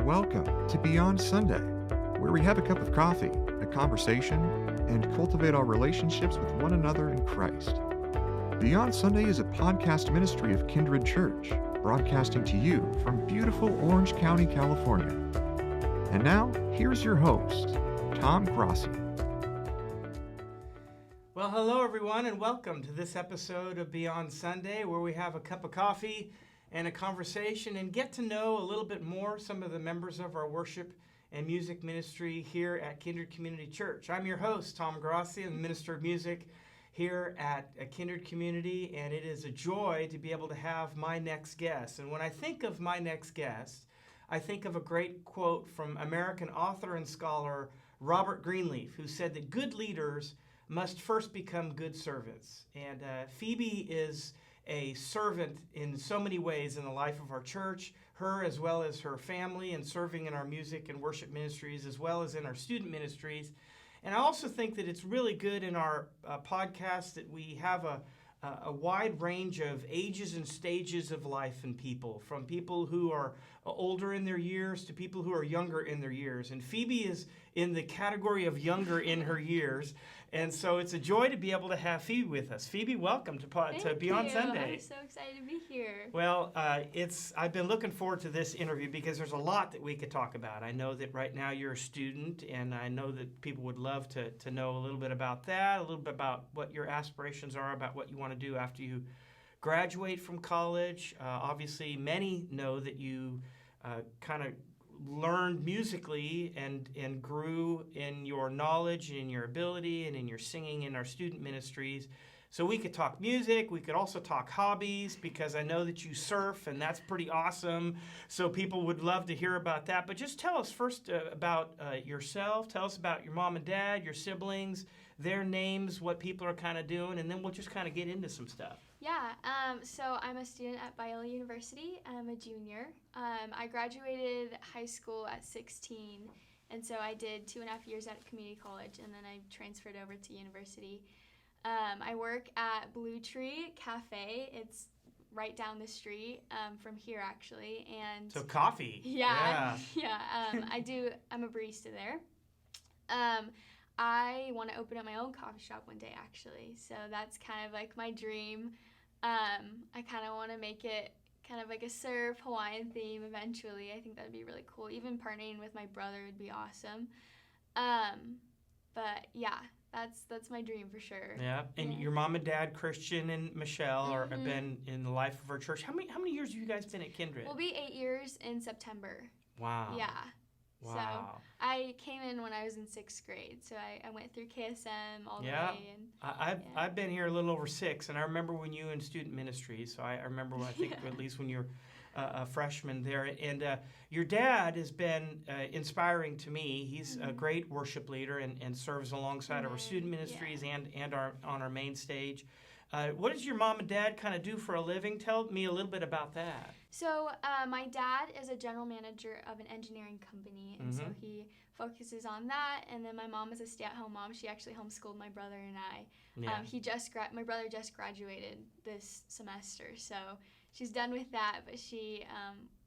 Welcome to Beyond Sunday, where we have a cup of coffee, a conversation, and cultivate our relationships with one another in Christ. Beyond Sunday is a podcast ministry of Kindred Church, broadcasting to you from beautiful Orange County, California. And now, here's your host, Tom Grossi. Well, hello everyone, and welcome to this episode of Beyond Sunday, where we have a cup of coffee and a conversation and get to know a little bit more some of the members of our worship and music ministry here at Kindred Community Church. I'm your host, Tom Grossi, and minister of music here at Kindred Community, and it is a joy to be able to have my next guest. And when I think of my next guest, I think of a great quote from American author and scholar Robert Greenleaf, who said that good leaders must first become good servants. And Phoebe is a servant in so many ways in the life of our church, her as well as her family, and serving in our music and worship ministries as well as in our student ministries. And I also think that it's really good in our podcast that we have a wide range of ages and stages of life in people, from people who are older in their years to people who are younger in their years. And Phoebe is in the category of younger in her years. And so it's a joy to be able to have Phoebe with us. Phoebe, welcome to Beyond Sunday. I'm so excited to be here. Well, I've been looking forward to this interview because there's a lot that we could talk about. I know that right now you're a student, and I know that people would love to know a little bit about that, a little bit about what your aspirations are, about what you want to do after you graduate from college. Obviously, many know that you kind of learned musically and grew in your knowledge and in your ability and in your singing in our student ministries. So we could talk music. We could also talk hobbies, because I know that you surf, and that's pretty awesome. So people would love to hear about that. But just tell us first about yourself. Tell us about your mom and dad, your siblings, their names, what people are kind of doing, and then we'll just kind of get into some stuff. Yeah, so I'm a student at Biola University. I'm a junior. I graduated high school at 16, and so I did 2.5 years at a community college, and then I transferred over to university. I work at Blue Tree Cafe. It's right down the street from here, actually. And so coffee. Yeah. I'm a barista there. I want to open up my own coffee shop one day, actually. So that's kind of like my dream. I kind of want to make it kind of like a surf Hawaiian theme eventually. I think that would be really cool. Even partnering with my brother would be awesome. But yeah, that's my dream for sure. Yeah, and your mom and dad, Christian and Michelle, have been in the life of our church. How many years have you guys been at Kindred? We'll be 8 years in September. Wow. Yeah. Wow. So I came in when I was in 6th grade, so I went through KSM all the way. And I've been here a little over 6, and I remember when you were in student ministry, so I remember I think at least when you were a freshman there. And your dad has been inspiring to me. He's a great worship leader and serves alongside of our student ministries and on our main stage. What does your mom and dad kind of do for a living? Tell me a little bit about that. So my dad is a general manager of an engineering company, and so he focuses on that. And then my mom is a stay-at-home mom. She actually homeschooled my brother and I. Yeah. My brother just graduated this semester, so she's done with that. But she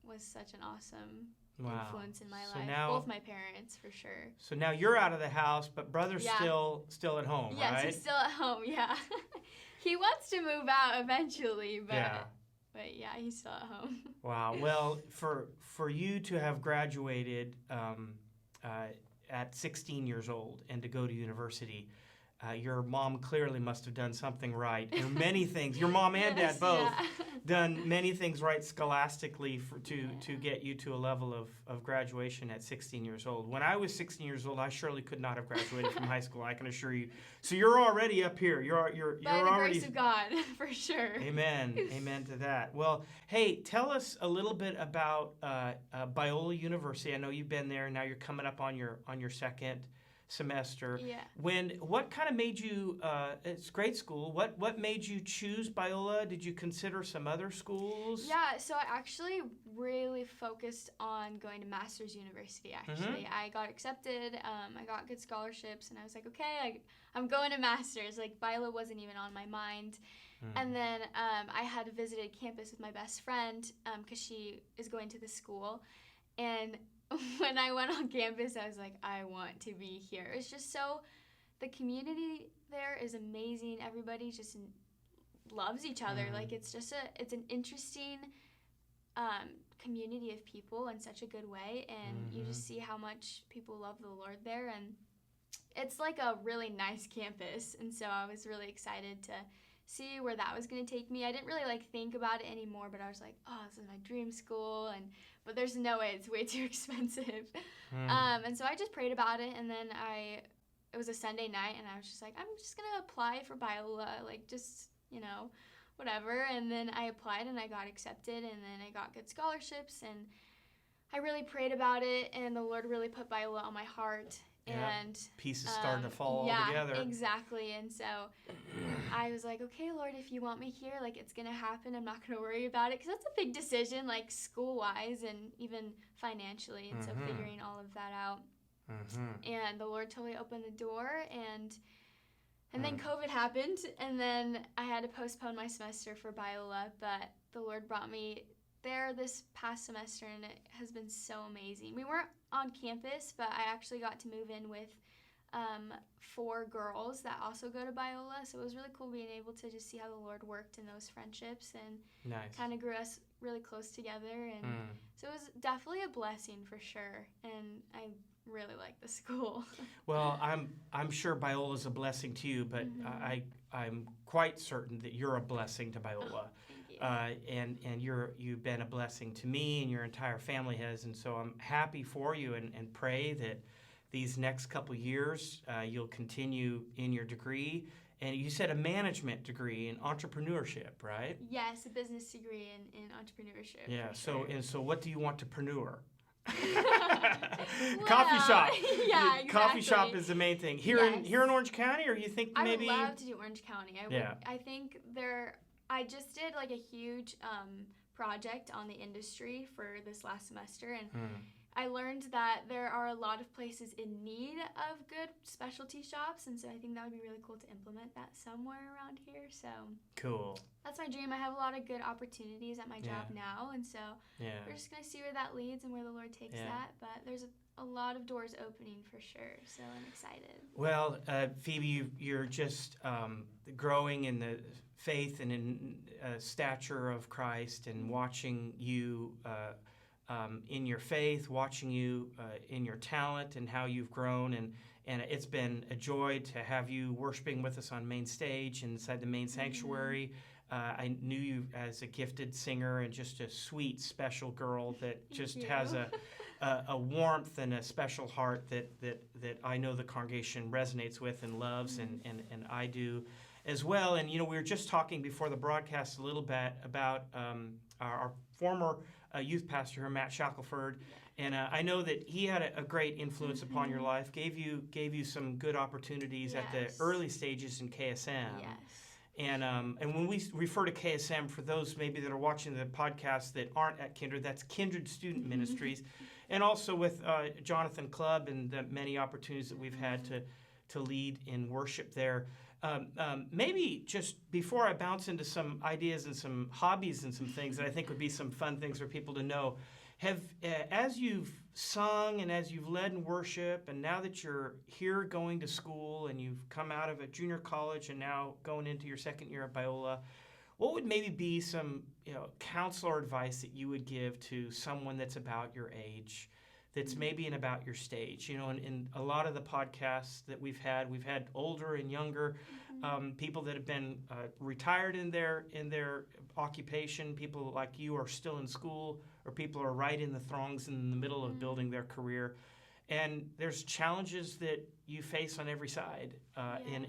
was such an awesome influence in my life. Now, both my parents, for sure. So now you're out of the house, but brother's still at home, yes, right? Yes, he's still at home. Yeah. He wants to move out eventually, but yeah, he's still at home. Wow. Well, for you to have graduated at 16 years old and to go to university, your mom clearly must have done something right. There are many things. Your mom and dad both done many things right scholastically to get you to a level of graduation at 16 years old. When I was 16 years old, I surely could not have graduated from high school, I can assure you. So you're already up here. You're By the already grace of God, for sure. Amen. Amen to that. Well, hey, tell us a little bit about Biola University. I know you've been there, and now you're coming up on your second semester. Yeah. What kind of made you? It's grade school. What made you choose Biola? Did you consider some other schools? Yeah. So I actually really focused on going to Master's University. Actually, I got accepted. I got good scholarships, and I was like, okay, I'm going to Master's. Like Biola wasn't even on my mind. And then I had visited campus with my best friend because she is going to the school. And when I went on campus, I was like, I want to be here. It's just the community there is amazing. Everybody just loves each other. Like, it's an interesting community of people in such a good way, and you just see how much people love the Lord there, and it's like a really nice campus. And so I was really excited to see where that was going to take me. I didn't really think about it anymore, but I was like, oh, this is my dream school, but there's no way, it's way too expensive. And so I just prayed about it, and then it was a Sunday night, and I was just like, I'm just going to apply for Biola, just, whatever. And then I applied, and I got accepted, and then I got good scholarships, and I really prayed about it, and the Lord really put Biola on my heart. And pieces started to fall all together. Yeah, exactly. And so I was like, okay, Lord, if you want me here, it's going to happen. I'm not going to worry about it, because that's a big decision, school-wise and even financially. And so figuring all of that out. And the Lord totally opened the door, and then COVID happened, and then I had to postpone my semester for Biola, but the Lord brought me there this past semester, and it has been so amazing. We weren't on campus, but I actually got to move in with 4 girls that also go to Biola, so it was really cool being able to just see how the Lord worked in those friendships, and kind of grew us really close together, and so it was definitely a blessing for sure, and I really like the school. Well, I'm sure Biola's a blessing to you, but I'm quite certain that you're a blessing to Biola. And you've been a blessing to me, and your entire family has, and so I'm happy for you, and pray that these next couple years you'll continue in your degree. And you said a management degree in entrepreneurship, right? Yes, a business degree in entrepreneurship. Yeah. Sure. So what do you want to preneur? Well, coffee shop. Yeah, exactly. Coffee shop is the main thing. Here in Orange County, or you think maybe? I would love to do Orange County. I think I just did a huge project on the industry for this last semester, and I learned that there are a lot of places in need of good specialty shops, and so I think that would be really cool to implement that somewhere around here. So cool. That's my dream. I have a lot of good opportunities at my job now, and so we're just going to see where that leads and where the Lord takes that, but there's a lot of doors opening for sure, so I'm excited. Well, Phoebe, you're just growing in the faith and in stature of Christ, and watching you in your faith, watching you in your talent and how you've grown, and it's been a joy to have you worshiping with us on main stage inside the main sanctuary. I knew you as a gifted singer and just a sweet, special girl that just has a warmth and a special heart that I know the congregation resonates with and loves, and I do as well. And, we were just talking before the broadcast a little bit about our former youth pastor, Matt Shackelford, and I know that he had a great influence upon your life, gave you some good opportunities at the early stages in KSM. Yes. And when we refer to KSM, for those maybe that are watching the podcast that aren't at Kindred, that's Kindred Student Ministries, and also with Jonathan Clubb and the many opportunities that we've had to lead in worship there. Maybe just before I bounce into some ideas and some hobbies and some things that I think would be some fun things for people to know, as you've sung and as you've led in worship, and now that you're here going to school and you've come out of a junior college and now going into your second year at Biola, what would maybe be some counsel or advice that you would give to someone that's about your age, that's maybe in about your stage? In a lot of the podcasts that we've had older and younger people that have been retired in their occupation, people like you are still in school, or people are right in the throngs in the middle of building their career. And there's challenges that you face on every side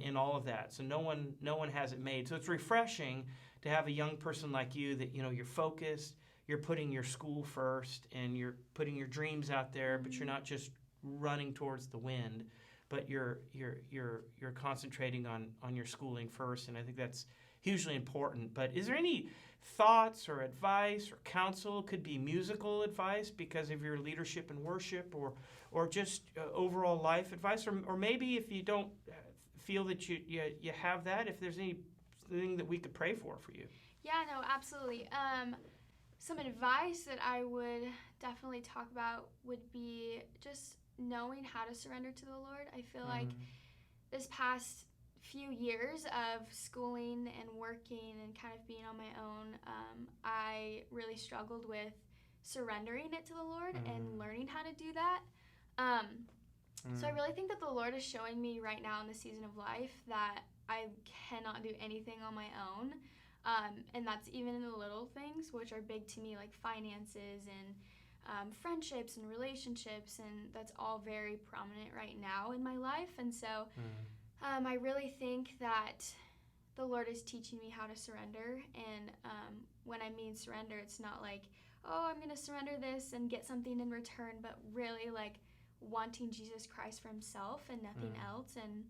in all of that. So no one has it made. So it's refreshing to have a young person like you that you're focused, you're putting your school first, and you're putting your dreams out there, but you're not just running towards the wind, but you're concentrating on your schooling first. And I think that's hugely important. But is there any thoughts or advice or counsel? Could be musical advice because of your leadership in worship, or just overall life advice, or maybe if you don't feel that you have that, if there's anything that we could pray for you. Yeah, no, absolutely. Some advice that I would definitely talk about would be just knowing how to surrender to the Lord. I feel like this past few years of schooling and working and kind of being on my own, I really struggled with surrendering it to the Lord and learning how to do that. So I really think that the Lord is showing me right now in the season of life that I cannot do anything on my own. And that's even in the little things, which are big to me, like finances and friendships and relationships, and that's all very prominent right now in my life. And so I really think that the Lord is teaching me how to surrender. And when I mean surrender, it's not like, oh, I'm going to surrender this and get something in return, but really like wanting Jesus Christ for himself and nothing else, and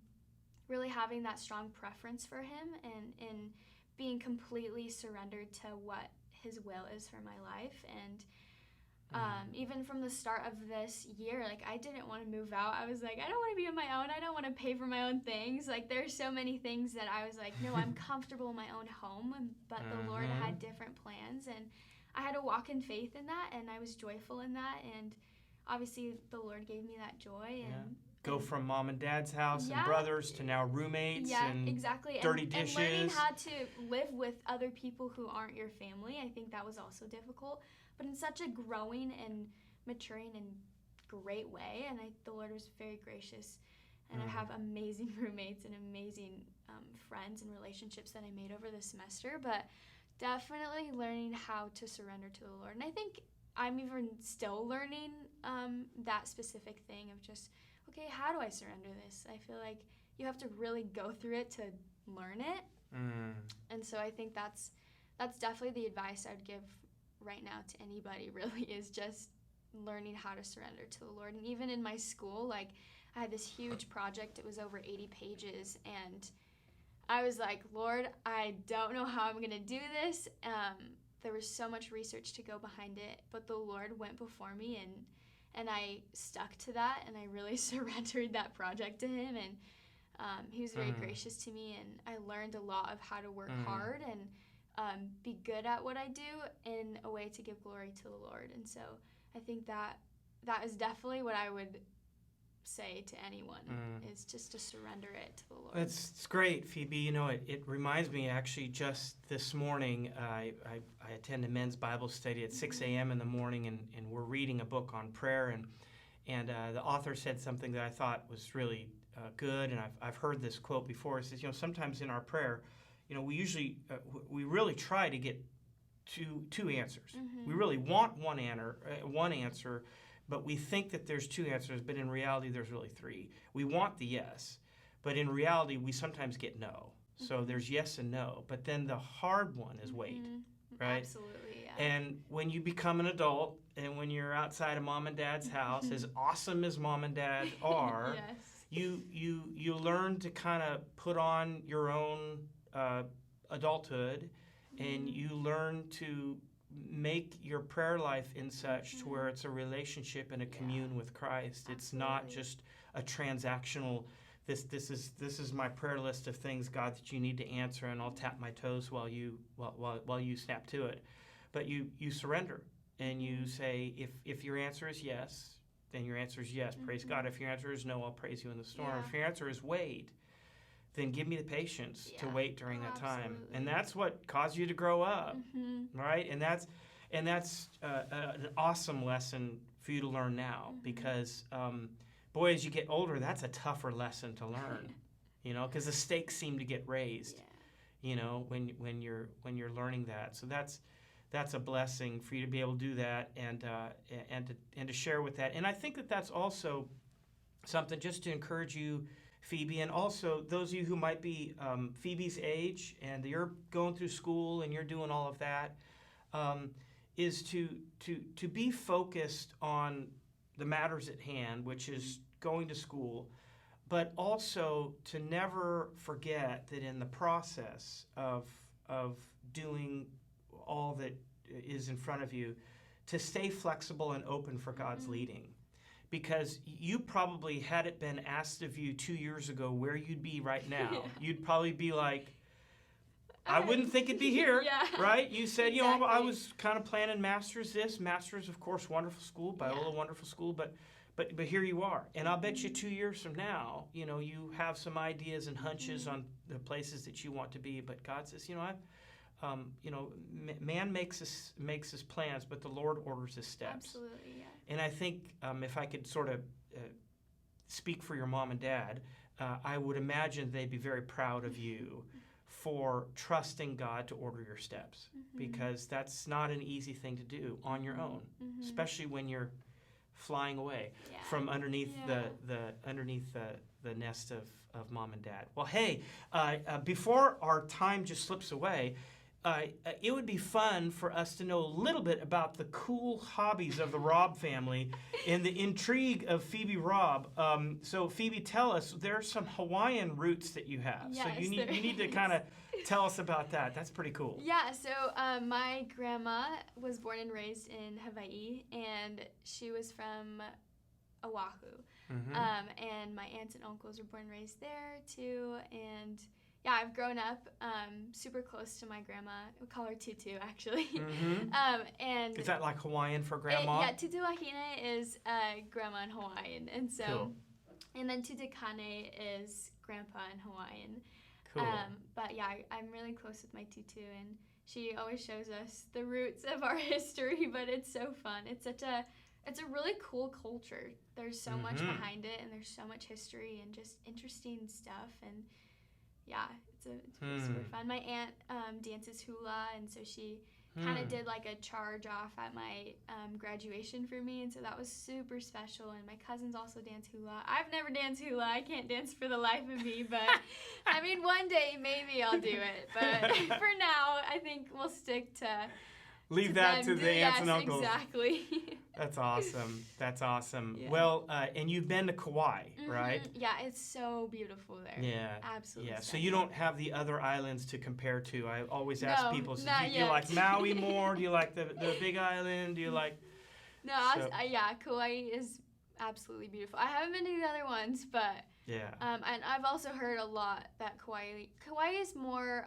really having that strong preference for him, and being completely surrendered to what his will is for my life. And even from the start of this year, like, I didn't want to move out. I was like, I don't want to be on my own. I don't want to pay for my own things. Like, there's so many things that I was like, no, I'm comfortable in my own home. But the Lord had different plans, and I had to walk in faith in that, and I was joyful in that. And obviously, the Lord gave me that joy. And go from mom and dad's house and brothers to now roommates and exactly. dirty dishes. And learning how to live with other people who aren't your family. I think that was also difficult, but in such a growing and maturing and great way. And the Lord was very gracious. And I have amazing roommates and amazing friends and relationships that I made over the semester. But definitely learning how to surrender to the Lord. And I think I'm even still learning that specific thing of just, okay, how do I surrender this? I feel like you have to really go through it to learn it. And so I think that's definitely the advice I would give right now to anybody, really, is just learning how to surrender to the Lord. And even in my school, like, I had this huge project. It was over 80 pages, and I was like, Lord, I don't know how I'm going to do this. There was so much research to go behind it, but the Lord went before me, and I stuck to that, and I really surrendered that project to him, and he was very gracious to me, and I learned a lot of how to work hard and be good at what I do in a way to give glory to the Lord. And so I think that is definitely what I would say to anyone, is just to surrender it to the Lord. It's great, Phoebe. You know, it reminds me, actually, just this morning, I attend a men's Bible study at 6 a.m. in the morning, and we're reading a book on prayer, and the author said something that I thought was really good, and I've heard this quote before. It says, you know, sometimes in our prayer, you know, we really try to get two answers. We really want one answer, but we think that there's two answers, but in reality, there's really three. We want the yes, but in reality, we sometimes get no. So there's yes and no, but then the hard one is wait, right? Absolutely, yeah. And when you become an adult, and when you're outside of mom and dad's house, as awesome as mom and dad are, you learn to kind of put on your own adulthood, and you learn to make your prayer life in such to where it's a relationship and a commune with Christ. It's not just a transactional, this is my prayer list of things, God, that you need to answer, and I'll tap my toes while you snap to it. But you surrender, and you say, if your answer is yes, then your answer is yes, praise God. If your answer is no, I'll praise you in the storm. If your answer is wait, then give me the patience to wait during that time. And that's what caused you to grow up, right? And that's an awesome lesson for you to learn now, because, boy, as you get older, that's a tougher lesson to learn, you know, because the stakes seem to get raised, you know, when you're learning that. So that's a blessing for you to be able to do that and to share with that. And I think that that's also something just to encourage you, Phoebe, and also those of you who might be Phoebe's age and you're going through school and you're doing all of that, is to be focused on the matters at hand, which is going to school, but also to never forget that in the process of doing all that is in front of you, to stay flexible and open for God's leading. Because you probably, had it been asked of you 2 years ago where you'd be right now, you'd probably be like, I wouldn't think it'd be here, Yeah. right? You said, Exactly. I was kind of planning Masters Masters, of course, wonderful school, Biola, wonderful school, but here you are. And I'll bet you 2 years from now, you have some ideas and hunches on the places that you want to be, but God says, man makes his plans, but the Lord orders his steps. Absolutely, yeah. And I think if I could sort of speak for your mom and dad, I would imagine they'd be very proud of you for trusting God to order your steps, because that's not an easy thing to do on your own, especially when you're flying away from underneath the nest of mom and dad. Well, hey, before our time just slips away, it would be fun for us to know a little bit about the cool hobbies of the Raabe family and the intrigue of Phoebe Raabe. So Phoebe, tell us, there's some Hawaiian roots that you have. Yes, so you need to kind of tell us about that. That's pretty cool. Yeah, so my grandma was born and raised in Hawaii, and she was from Oahu. And my aunts and uncles were born and raised there too, and yeah, I've grown up super close to my grandma. We call her Tutu, actually. And is that like Hawaiian for grandma? Yeah, Tutu Wahine is grandma in Hawaiian, and so, cool. And then Tutukane is grandpa in Hawaiian. Cool. But yeah, I'm really close with my Tutu, and she always shows us the roots of our history. But it's so fun. It's a really cool culture. There's so much behind it, and there's so much history and just interesting stuff. And yeah, it's really super fun. My aunt dances hula, and so she kind of did like a charge off at my graduation for me, and so that was super special. And my cousins also dance hula. I've never danced hula. I can't dance for the life of me, but I mean, one day maybe I'll do it. But for now, I think we'll stick to leave that to the aunts and uncles. Exactly. That's awesome. That's awesome. Yeah. Well, and you've been to Kauai, right? Yeah, it's so beautiful there. Yeah. Absolutely. Yeah. So stunning. you don't have the other islands to compare to. I always ask No, people, so not do you yet. like Maui more? Do you like the Big Island? Do you like... No, So- yeah, Kauai is absolutely beautiful. I haven't been to the other ones, but Yeah. and I've also heard a lot that Kauai is more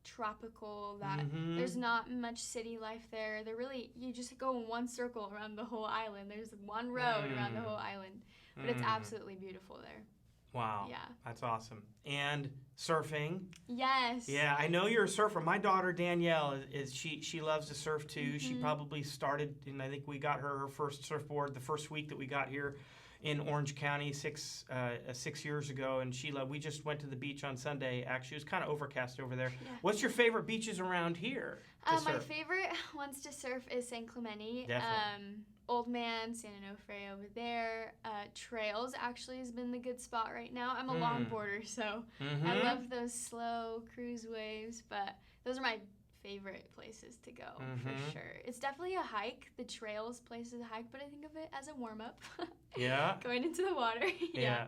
tropical, that there's not much city life there. You just go in one circle around the whole island. There's one road around the whole island. But it's absolutely beautiful there. Wow. Yeah. That's awesome. And surfing. Yes. Yeah, I know you're a surfer. My daughter Danielle she loves to surf too. She probably started, and I think we got her first surfboard the first week that we got here in Orange County 6 years ago, and we just went to the beach on Sunday. Actually, it was kind of overcast over there. Yeah. What's your favorite beaches around here to My surf? favorite ones to surf is San Clemente. Definitely. Old Man, San Onofre over there. Trails actually has been the good spot right now. I'm a longboarder, so I love those slow cruise waves, but those are my favorite places to go for sure. It's definitely a hike. The trails place is a hike, but I think of it as a warm-up. Yeah. Going into the water. Yeah.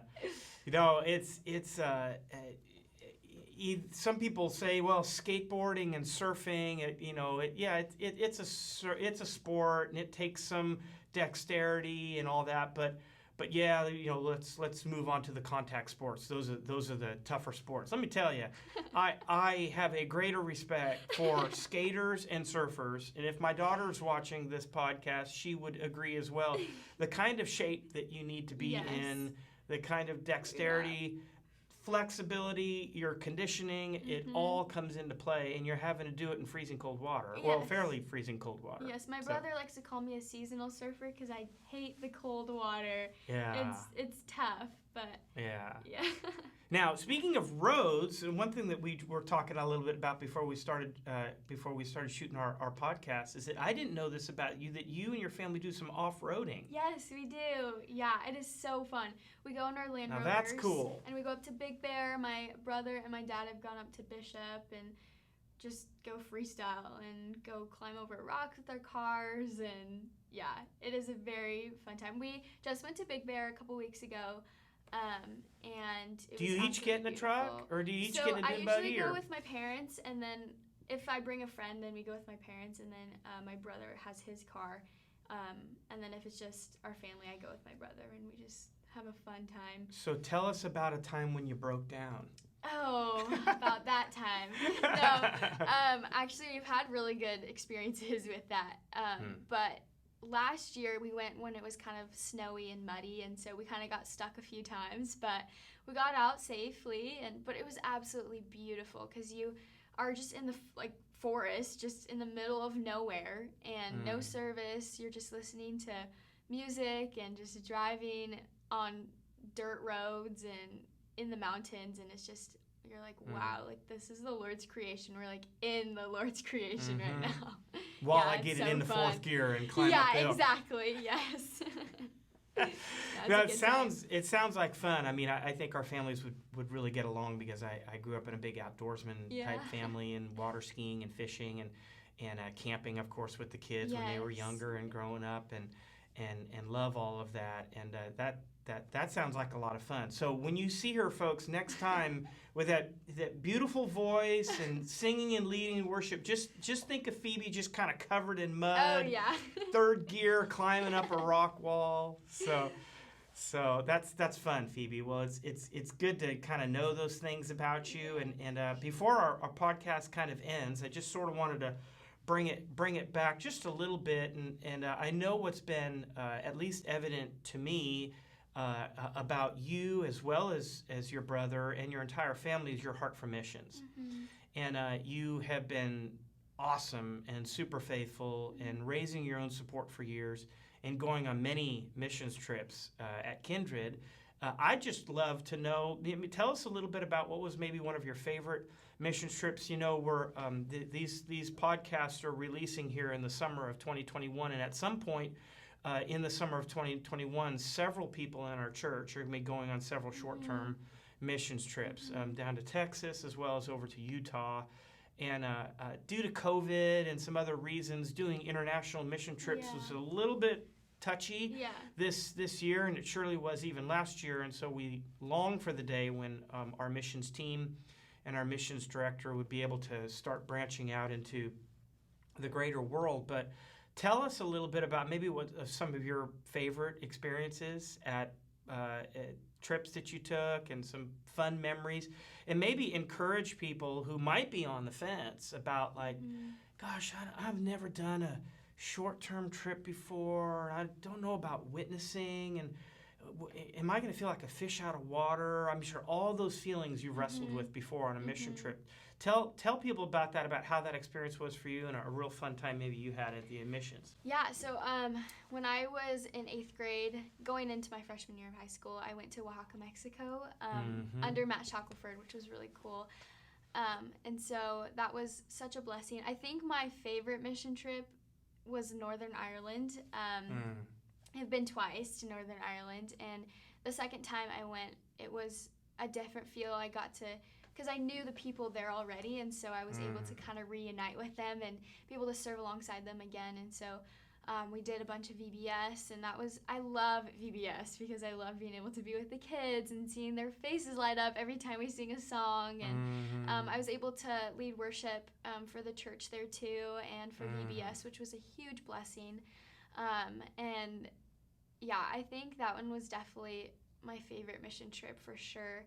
It's some people say, well, skateboarding and surfing, it's a sport, and it takes some dexterity and all that, but yeah, let's move on to the contact sports. Those are the tougher sports. Let me tell you, I have a greater respect for skaters and surfers, and if my daughter's watching this podcast, she would agree as well. The kind of shape that you need to be in, the kind of dexterity, flexibility, your conditioning, it all comes into play, and you're having to do it in freezing cold water. Yes. Well, fairly freezing cold water. Yes, my brother likes to call me a seasonal surfer because I hate the cold water. Yeah. It's tough, but yeah. yeah. Now, speaking of roads, and one thing that we were talking a little bit about before we started shooting our podcast is that I didn't know this about you, that you and your family do some off-roading. Yes, we do. Yeah, it is so fun. We go in our Land Rovers. Now that's cool. And we go up to Big Bear. My brother and my dad have gone up to Bishop and just go freestyle and go climb over rocks with our cars. And yeah, it is a very fun time. We just went to Big Bear a couple weeks ago. And it do you was each get in a beautiful. truck, or do you each get in a buggy? I usually go with my parents, and then if I bring a friend, then we go with my parents, and then my brother has his car, and then if it's just our family, I go with my brother, and we just have a fun time. So tell us about a time when you broke down. Oh, about that time. No, actually, we've had really good experiences with that. But last year we went when it was kind of snowy and muddy, and so we kind of got stuck a few times. But we got out safely, but it was absolutely beautiful because you are just in the forest, just in the middle of nowhere, and no service. You're just listening to music and just driving on dirt roads and in the mountains, and it's just, you're like, wow, like this is the Lord's creation. We're like in the Lord's creation right now. While I get it into fourth gear and climb up the hill. Exactly. Yes. No, it sounds like fun. I mean, I think our families would really get along because I grew up in a big outdoorsman type family, and water skiing and fishing and camping, of course, with the kids when they were younger and growing up, and love all of that. And that sounds like a lot of fun. So when you see her, folks, next time with that beautiful voice and singing and leading worship, just think of Phoebe just kind of covered in mud. Oh, yeah. Third gear, climbing up a rock wall. So that's fun, Phoebe. Well, it's good to kind of know those things about you. And before our podcast kind of ends, I just sort of wanted to bring it back just a little bit. And I know what's been at least evident to me about you, as well as your brother and your entire family, is your heart for missions. And you have been awesome and super faithful and raising your own support for years and going on many missions trips at Kindred. I'd just love to know, tell us a little bit about what was maybe one of your favorite missions trips. You know, these podcasts are releasing here in the summer of 2021, and at some point in the summer of 2021, several people in our church are going to be going on several short-term missions trips down to Texas as well as over to Utah. And due to COVID and some other reasons, doing international mission trips was a little bit touchy this year, and it surely was even last year. And so we long for the day when our missions team and our missions director would be able to start branching out into the greater world. But tell us a little bit about maybe what some of your favorite experiences at trips that you took and some fun memories, and maybe encourage people who might be on the fence about gosh, I've never done a short-term trip before. I don't know about witnessing, and am I going to feel like a fish out of water? I'm sure all those feelings you've wrestled with before on a mission trip. Tell people about that, about how that experience was for you and a real fun time maybe you had at the missions. Yeah, so when I was in 8th grade, going into my freshman year of high school, I went to Oaxaca, Mexico, under Matt Shackelford, which was really cool. And so that was such a blessing. I think my favorite mission trip was Northern Ireland. I've been twice to Northern Ireland, and the second time I went, it was a different feel. I got to, because I knew the people there already, and so I was able to kind of reunite with them and be able to serve alongside them again. And so we did a bunch of VBS, and I love VBS because I love being able to be with the kids and seeing their faces light up every time we sing a song. And I was able to lead worship for the church there too, and for VBS, which was a huge blessing. And yeah, I think that one was definitely my favorite mission trip for sure.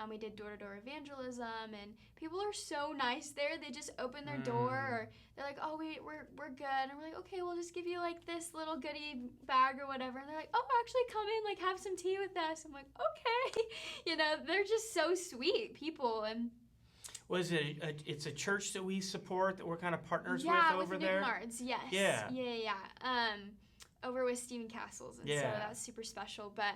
We did door-to-door evangelism, and people are so nice there. They just open their door, or they're like, "Oh, we're good," and we're like, "Okay, we'll just give you like this little goodie bag or whatever." And they're like, "Oh, actually, come in, like have some tea with us." I'm like, "Okay," they're just so sweet people. And was it's a church that we support, that we're kind of partners with over there? Yeah, with Newton Ards, yes. Yeah. Over with Stephen Castles, and so that's super special. But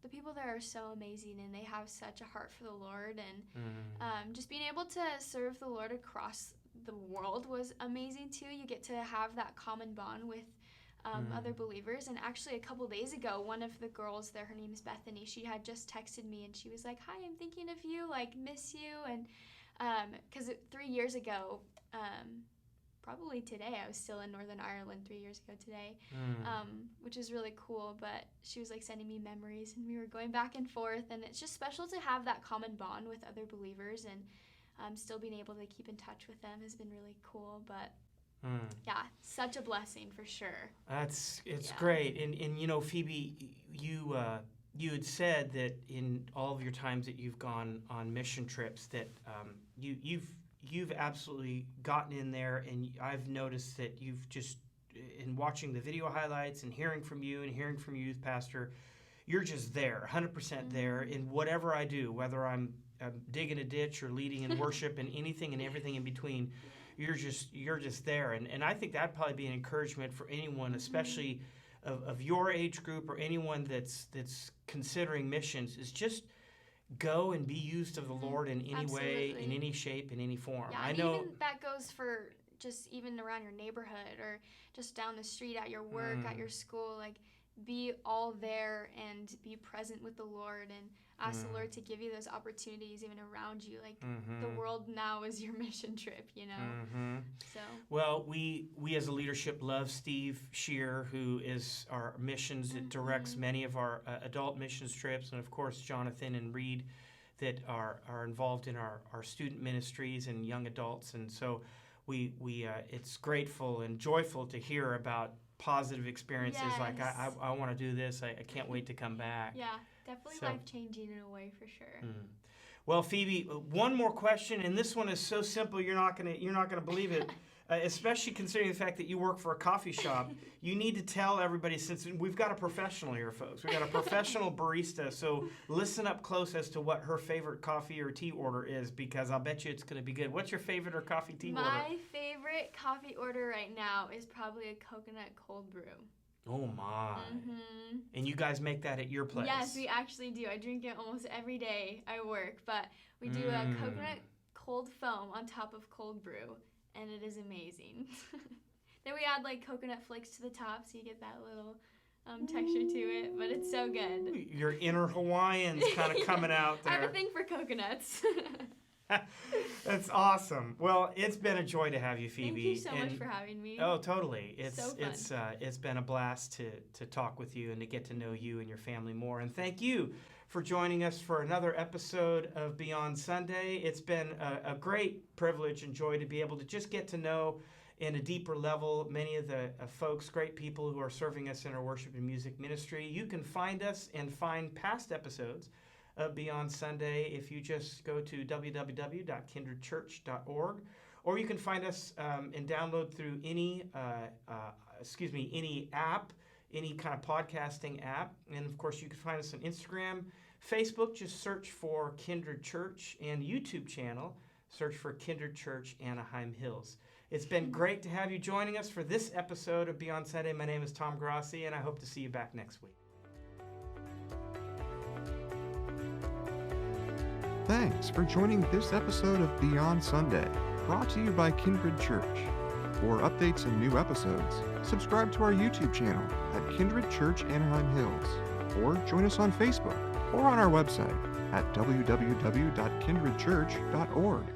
the people there are so amazing, and they have such a heart for the Lord, and just being able to serve the Lord across the world was amazing too. You get to have that common bond with other believers. And actually, a couple days ago, one of the girls there, her name is Bethany, she had just texted me, and she was like, "Hi, I'm thinking of you, like miss you." And because 3 years ago, probably today, I was still in Northern Ireland 3 years ago today, which is really cool. But she was like sending me memories, and we were going back and forth, and it's just special to have that common bond with other believers, and still being able to keep in touch with them has been really cool. But yeah, such a blessing for sure. It's great. And Phoebe, you had said that in all of your times that you've gone on mission trips that you've absolutely gotten in there, and I've noticed that you've just, in watching the video highlights and hearing from you and hearing from your youth pastor, you're just there, 100% there in whatever I do, whether I'm digging a ditch or leading in worship and anything and everything in between. You're just there, and I think that'd probably be an encouragement for anyone, especially of your age group or anyone that's considering missions, is just go and be used of the Lord in any way, in any shape, in any form. Yeah, I know even that goes for just even around your neighborhood or just down the street at your work, at your school. Like, be all there and be present with the Lord and ask the Lord to give you those opportunities even around you. Like, the world now is your mission trip, you know? So. Well, we as a leadership love Steve Shear, who is our missions, that directs many of our adult missions trips, and of course Jonathan and Reed that are involved in our student ministries and young adults. And so we it's grateful and joyful to hear about positive experiences. Yes. Like, I want to do this. I can't wait to come back. Yeah, definitely life-changing in a way, for sure. Well, Phoebe, one more question, and this one is so simple you're not gonna believe it. Especially considering the fact that you work for a coffee shop. You need to tell everybody, since we've got a professional here, folks. We've got a professional barista, so listen up close as to what her favorite coffee or tea order is, because I'll bet you it's going to be good. What's your favorite or coffee tea order? My favorite coffee order right now is probably a coconut cold brew. Oh, my. And you guys make that at your place? Yes, we actually do. I drink it almost every day I work, but we do a coconut cold foam on top of cold brew. And it is amazing. Then we add like coconut flakes to the top, so you get that little texture to it. But it's so good. Your inner Hawaiian's kind of coming out there. I have a thing for coconuts. That's awesome. Well, it's been a joy to have you, Phoebe. Thank you so much for having me. Oh, totally. So fun. It's been a blast to talk with you and to get to know you and your family more. And thank you for joining us for another episode of Beyond Sunday. It's been a great privilege and joy to be able to just get to know in a deeper level many of the folks, great people who are serving us in our worship and music ministry. You can find us and find past episodes of Beyond Sunday if you just go to www.kindredchurch.org, or you can find us and download through any app, any kind of podcasting app. And of course, you can find us on Instagram, Facebook, just search for Kindred Church, and YouTube channel, search for Kindred Church Anaheim Hills. It's been great to have you joining us for this episode of Beyond Sunday. My name is Tom Grassi, and I hope to see you back next week. Thanks for joining this episode of Beyond Sunday, brought to you by Kindred Church. For updates and new episodes, subscribe to our YouTube channel at Kindred Church Anaheim Hills, or join us on Facebook or on our website at www.kindredchurch.org.